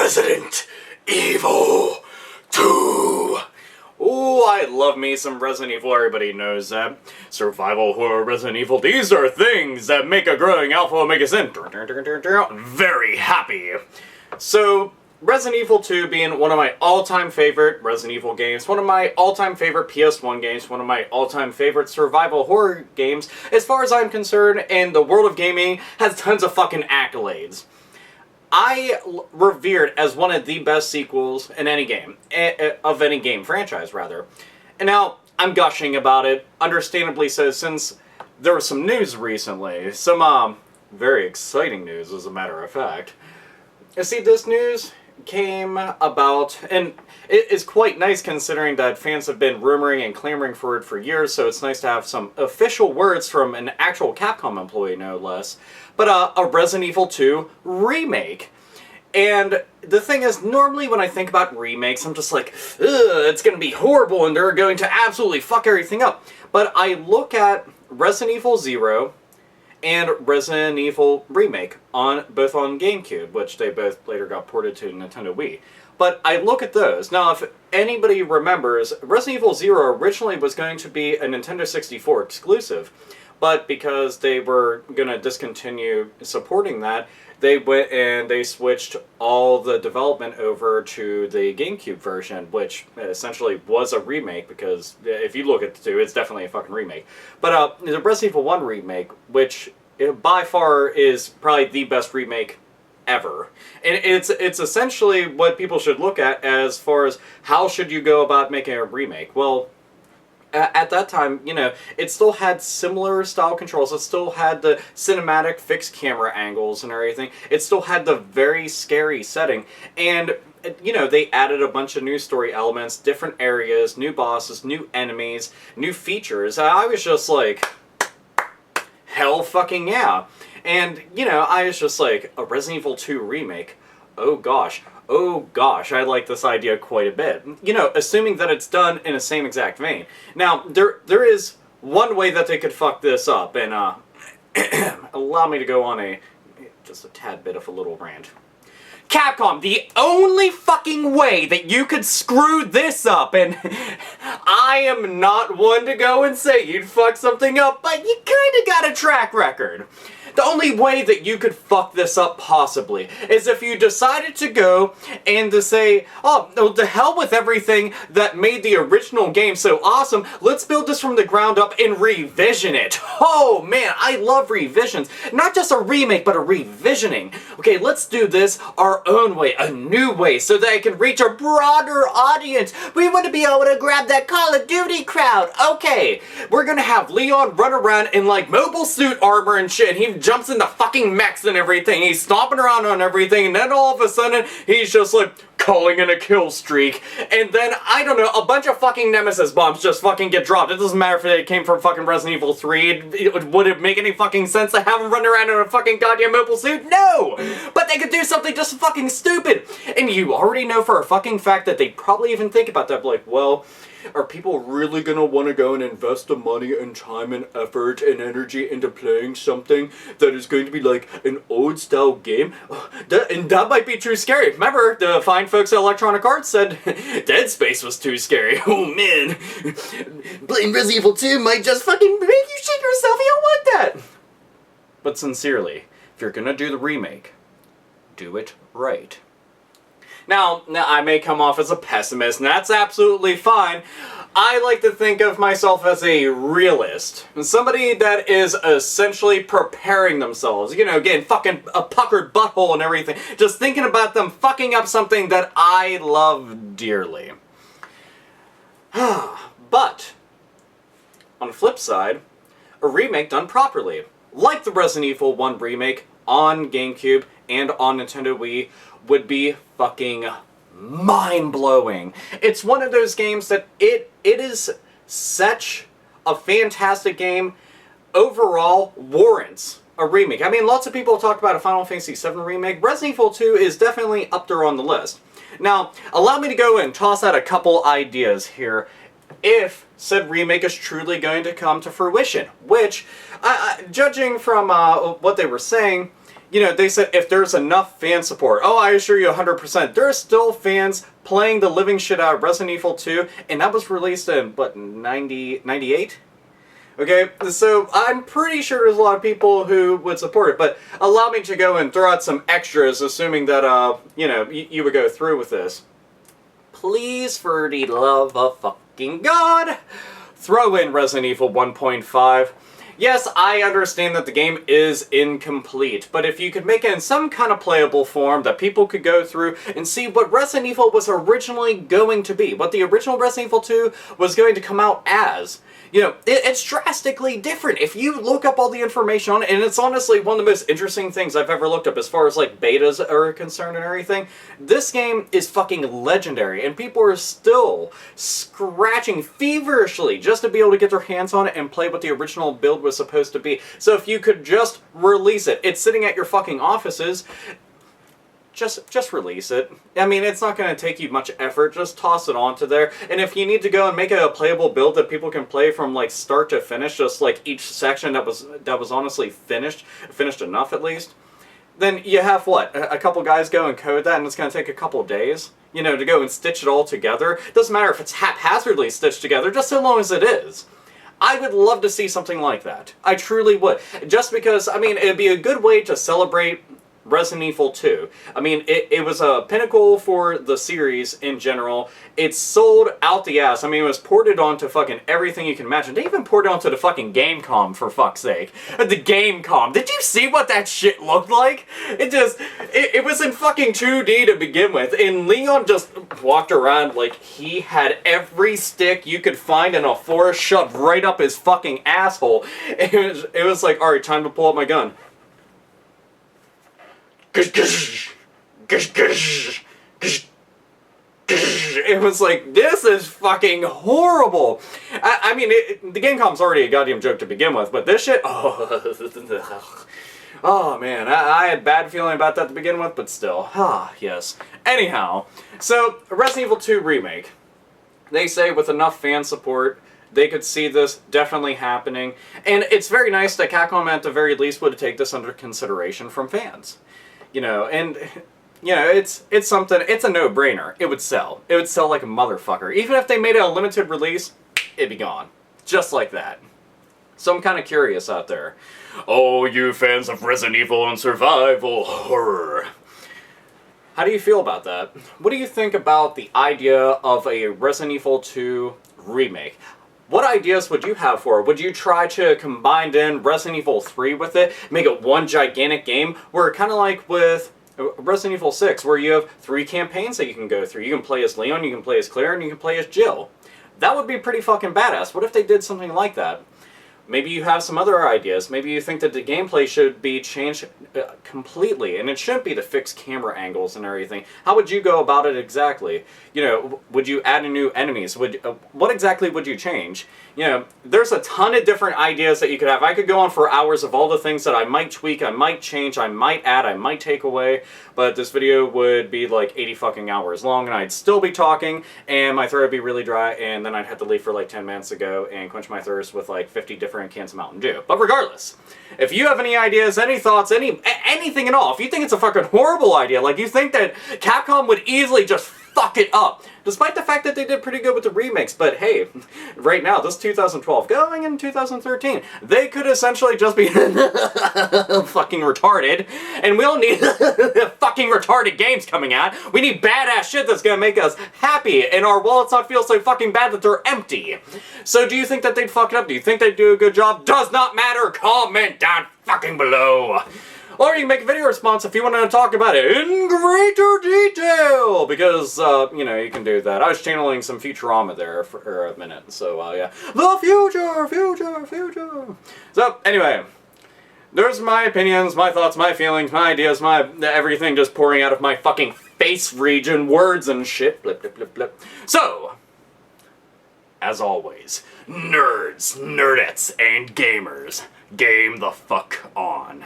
Resident Evil 2. Oh, I love me some Resident Evil, everybody knows that. Survival, horror, Resident Evil, these are things that make a growing alpha make us very happy. So, Resident Evil 2 being one of my all-time favorite Resident Evil games, one of my all-time favorite PS1 games, one of my all-time favorite survival horror games, as far as I'm concerned, in the world of gaming, has tons of fucking accolades. I revered as one of the best sequels in any game, of any game franchise, rather. And now, I'm gushing about it, understandably so, since there was some news recently. Some, very exciting news, as a matter of fact. You see, this news came about, and it is quite nice considering that fans have been rumoring and clamoring for it for years, so it's nice to have some official words from an actual Capcom employee, no less. But a Resident Evil 2 remake. And the thing is, normally when I think about remakes, I'm just like, ugh, it's gonna be horrible and they're going to absolutely fuck everything up. But I look at Resident Evil 0 and Resident Evil Remake, both on GameCube, which they both later got ported to Nintendo Wii. But I look at those. Now, if anybody remembers, Resident Evil 0 originally was going to be a Nintendo 64 exclusive. But because they were going to discontinue supporting that, they went and they switched all the development over to the GameCube version, which essentially was a remake, because if you look at the two, it's definitely a fucking remake. But the Resident Evil 1 remake, which by far is probably the best remake ever. And it's essentially what people should look at as far as how should you go about making a remake. Well, at that time, you know, it still had similar style controls. It still had the cinematic fixed camera angles and everything. It still had the very scary setting. And, you know, they added a bunch of new story elements, different areas, new bosses, new enemies, new features. I was just like, hell fucking yeah. And, you know, I was just like, a Resident Evil 2 remake? Oh gosh, I like this idea quite a bit. You know, assuming that it's done in the same exact vein. Now, there is one way that they could fuck this up, and allow me to go on just a tad bit of a little rant. Capcom, the only fucking way that you could screw this up, and I am not one to go and say you'd fuck something up, but you kinda got a track record. The only way that you could fuck this up possibly is if you decided to go and to say, oh, no, to hell with everything that made the original game so awesome, let's build this from the ground up and revision it. Oh man, I love revisions. Not just a remake, but a revisioning. Okay, let's do this our own way, a new way, so that it can reach a broader audience. We want to be able to grab that Call of Duty crowd. Okay, we're gonna have Leon run around in like mobile suit armor and shit, and he jumps into fucking mechs and everything, he's stomping around on everything, and then all of a sudden, he's just like, calling in a kill streak, and then, I don't know, a bunch of fucking Nemesis bombs just fucking get dropped. It doesn't matter if it came from fucking Resident Evil 3, would it make any fucking sense to have him run around in a fucking goddamn mobile suit? No! But they could do something just fucking stupid! And you already know for a fucking fact that they probably even think about that, like, well, are people really gonna want to go and invest the money and time and effort and energy into playing something that is going to be like an old style game? And that might be too scary. Remember, the fine folks at Electronic Arts said Dead Space was too scary. Oh man, playing Resident Evil 2 might just fucking make you shit yourself. You don't want that. But sincerely, if you're gonna do the remake, do it right. Now, I may come off as a pessimist, and that's absolutely fine. I like to think of myself as a realist. Somebody that is essentially preparing themselves. You know, getting fucking a puckered butthole and everything. Just thinking about them fucking up something that I love dearly. But, on the flip side, a remake done properly, like the Resident Evil 1 remake on GameCube and on Nintendo Wii, would be fucking mind-blowing. It's one of those games that it is such a fantastic game, overall warrants a remake. I mean, lots of people talk about a Final Fantasy VII remake. Resident Evil 2 is definitely up there on the list. Now, allow me to go and toss out a couple ideas here if said remake is truly going to come to fruition, which, judging from what they were saying, you know, they said if there's enough fan support, oh, I assure you 100%, there are still fans playing the living shit out of Resident Evil 2, and that was released in, what, 98? Okay, so I'm pretty sure there's a lot of people who would support it, but allow me to go and throw out some extras, assuming that, you know, you would go through with this. Please, for the love of fucking God, throw in Resident Evil 1.5. Yes, I understand that the game is incomplete, but if you could make it in some kind of playable form that people could go through and see what Resident Evil was originally going to be, what the original Resident Evil 2 was going to come out as, you know, it's drastically different. If you look up all the information on it, and it's honestly one of the most interesting things I've ever looked up as far as, like, betas are concerned and everything, this game is fucking legendary, and people are still scratching feverishly just to be able to get their hands on it and play what the original build was supposed to be. So if you could just release it, it's sitting at your fucking offices, just release it. I mean, it's not going to take you much effort. Just toss it onto there. And if you need to go and make a playable build that people can play from like start to finish, just like each section that was honestly finished enough at least, then you have what? A couple guys go and code that, and it's going to take a couple days, you know, to go and stitch it all together. Doesn't matter if it's haphazardly stitched together, just so long as it is. I would love to see something like that. I truly would. Just because, I mean, it'd be a good way to celebrate Resident Evil 2. I mean, it was a pinnacle for the series in general. It sold out the ass. I mean, it was ported onto fucking everything you can imagine. They even ported onto the fucking Gamecom, for fuck's sake. The Gamecom. Did you see what that shit looked like? It was in fucking 2D to begin with, and Leon just walked around like he had every stick you could find in a forest shoved right up his fucking asshole. It was like, alright, time to pull out my gun. It was like, this is fucking horrible. I mean, the Gamecom's already a goddamn joke to begin with, but this shit, oh man, I had bad feeling about that to begin with, but still, yes. Anyhow, so Resident Evil 2 Remake, they say with enough fan support, they could see this definitely happening, and it's very nice that Capcom at the very least would take this under consideration from fans. You know, and, you know, it's something, it's a no-brainer. It would sell. It would sell like a motherfucker. Even if they made it a limited release, it'd be gone. Just like that. So I'm kind of curious out there. Oh, you fans of Resident Evil and survival horror. How do you feel about that? What do you think about the idea of a Resident Evil 2 remake? What ideas would you have for it? Would you try to combine in Resident Evil 3 with it? Make it one gigantic game? Where kind of like with Resident Evil 6, where you have 3 campaigns that you can go through. You can play as Leon, you can play as Claire, and you can play as Jill. That would be pretty fucking badass. What if they did something like that? Maybe you have some other ideas. Maybe you think that the gameplay should be changed completely, and it shouldn't be the fixed camera angles and everything. How would you go about it exactly? You know, would you add in new enemies? What exactly would you change? You know, there's a ton of different ideas that you could have. I could go on for hours of all the things that I might tweak, I might change, I might add, I might take away, but this video would be like 80 fucking hours long, and I'd still be talking, and my throat would be really dry, and then I'd have to leave for like 10 minutes to go and quench my thirst with like 50 different cans of Mountain Dew. But regardless, if you have any ideas, any thoughts, anything at all, if you think it's a fucking horrible idea, like you think that Capcom would easily just fuck it up, despite the fact that they did pretty good with the remakes, but hey, right now, this 2012, going in 2013, they could essentially just be fucking retarded, and we don't need fucking retarded games coming out. We need badass shit that's gonna make us happy, and our wallets not feel so fucking bad that they're empty. So do you think that they'd fuck it up? Do you think they'd do a good job? Does not matter, comment down fucking below. Or you can make a video response if you want to talk about it in greater detail, because, you know, you can do that. I was channeling some Futurama there for a minute, so, yeah. The future! So, anyway, there's my opinions, my thoughts, my feelings, my ideas, my everything just pouring out of my fucking face region, words and shit, blip, blip, blip, blip. So, as always, nerds, nerdettes, and gamers, game the fuck on.